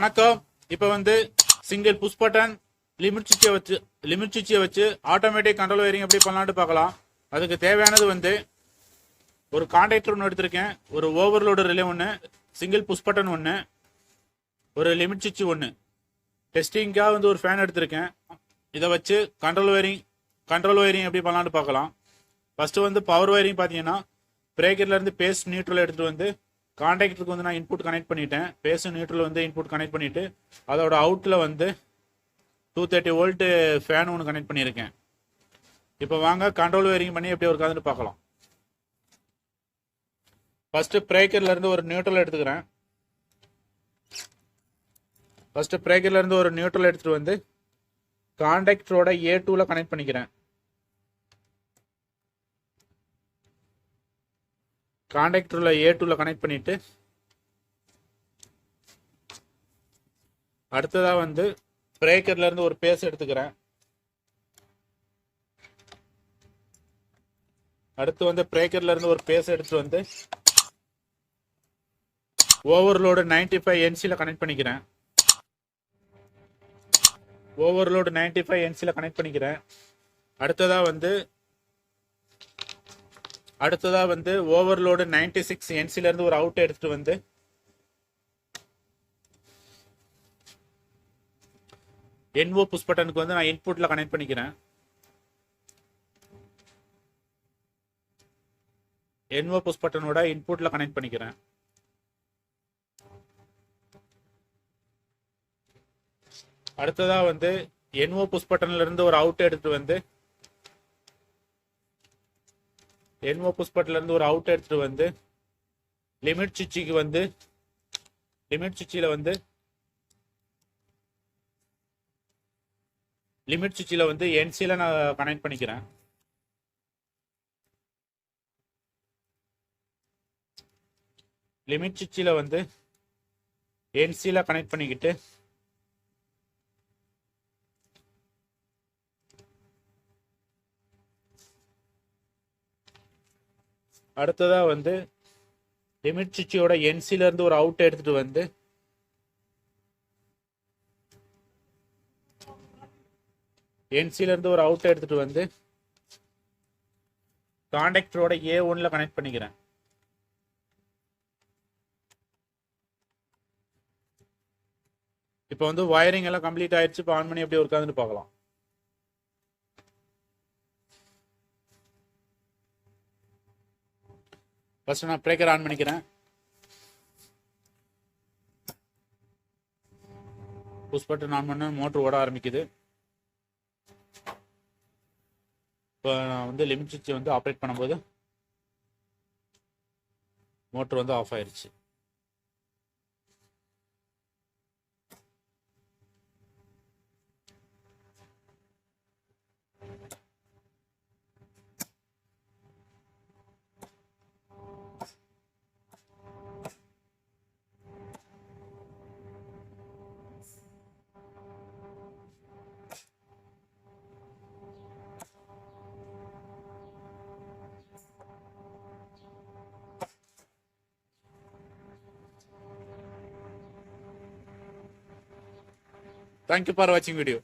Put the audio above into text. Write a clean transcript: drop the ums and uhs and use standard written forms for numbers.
வணக்கம். இப்போ single push button limit சுவிட்சை வச்சு ஆட்டோமேட்டிக் கண்ட்ரோல் வயரிங் எப்படி பண்ணலான்னு பார்க்கலாம். அதுக்கு தேவையானது ஒரு கான்டாக்டர் ஒன்று எடுத்திருக்கேன், ஒரு ஓவர்லோடு ரிலே ஒன்று, சிங்கிள் புஷ் பட்டன் ஒன்று, ஒரு லிமிட் சுவிட்ச் ஒன்று. டெஸ்டிங்காக ஒரு ஃபேன் எடுத்திருக்கேன். இதை வச்சு கண்ட்ரோல் வயரிங் எப்படி பண்ணலான்னு பார்க்கலாம். ஃபஸ்ட்டு பவர் வயரிங் பார்த்தீங்கன்னா பிரேக்கர்லேருந்து பேஸ் நியூட்ரல் எடுத்துகிட்டு கான்டாக்டருக்கு நான் இன்புட் கனெக்ட் பண்ணிட்டேன். பேஸ் நியூட்ரல் இன்புட் கனெக்ட் பண்ணிவிட்டு அதோட அவுட்டில் 230 வோல்ட்டு ஃபேன் ஒன்று கனெக்ட் பண்ணியிருக்கேன். இப்போ வாங்க கண்ட்ரோல் வயரிங் பண்ணி எப்படி இருக்காதுன்னு பார்க்கலாம். ஃபஸ்ட்டு பிரேக்கர்லேருந்து ஒரு நியூட்ரல் எடுத்துக்கிறேன். ஃபஸ்ட்டு பிரேக்கர்லேருந்து ஒரு நியூட்ரல் எடுத்துகிட்டு கான்டாக்டரோட A2ல கனெக்ட் பண்ணிக்கிறேன். கான்டாக்டரில் A2ல கனெக்ட் பண்ணிவிட்டு அடுத்ததாக பிரேக்கர்லேருந்து ஒரு பேஸ் எடுத்துக்கிறேன். அடுத்து பிரேக்கர்லேருந்து ஒரு பேஸ் எடுத்து ஓவர்லோடு 95 NCல கனெக்ட் பண்ணிக்கிறேன். ஓவர்லோடு 95 NCல கனெக்ட் பண்ணிக்கிறேன். அடுத்ததாக ஓவர்லோடு 96 NCல இருந்து ஒரு அவுட் எடுத்துட்டு NO புஷ் பட்டனுக்கு நான் இன்புட்ல கனெக்ட் பண்ணிக்கிறேன். NO புஷ் பட்டனோட இன்புட்ல கனெக்ட் பண்ணிக்கிறேன். அடுத்ததாக NO புஷ் பட்டன்ல இருந்து ஒரு அவுட் எடுத்துட்டு NO புஷ் பட்டன்ல இருந்து ஒரு அவுட் எடுத்துட்டு லிமிட் சுவிட்சுக்கு லிமிட் சுவிட்சில் NCல நான் கனெக்ட் பண்ணிக்கிறேன். லிமிட் சுவிட்சில் NCல கனெக்ட் பண்ணிக்கிட்டு அடுத்ததாக லிமிட் சுவிட்சோட NCல இருந்து ஒரு அவுட் எடுத்துட்டு NCல இருந்து ஒரு அவுட் எடுத்துட்டு கான்டாக்டரோட A1ல கனெக்ட் பண்ணிக்கிறேன். இப்போ வயரிங் எல்லாம் கம்ப்ளீட் ஆயிடுச்சு. இப்போ ஆன் பண்ணி எப்படி இருக்காதுன்னு பார்க்கலாம். ஃபர்ஸ்ட் நான் பிரேக்கர் ஆன் பண்ணிக்கிறேன். புஷ் பட்டன் ஆன் பண்ண மோட்டர் ஓட ஆரம்பிக்குது. இப்போ நான் லிமிட் சுவிட்ச் ஆப்ரேட் பண்ணும்போது மோட்டர் ஆஃப் ஆயிடுச்சு. Thank you for watching video.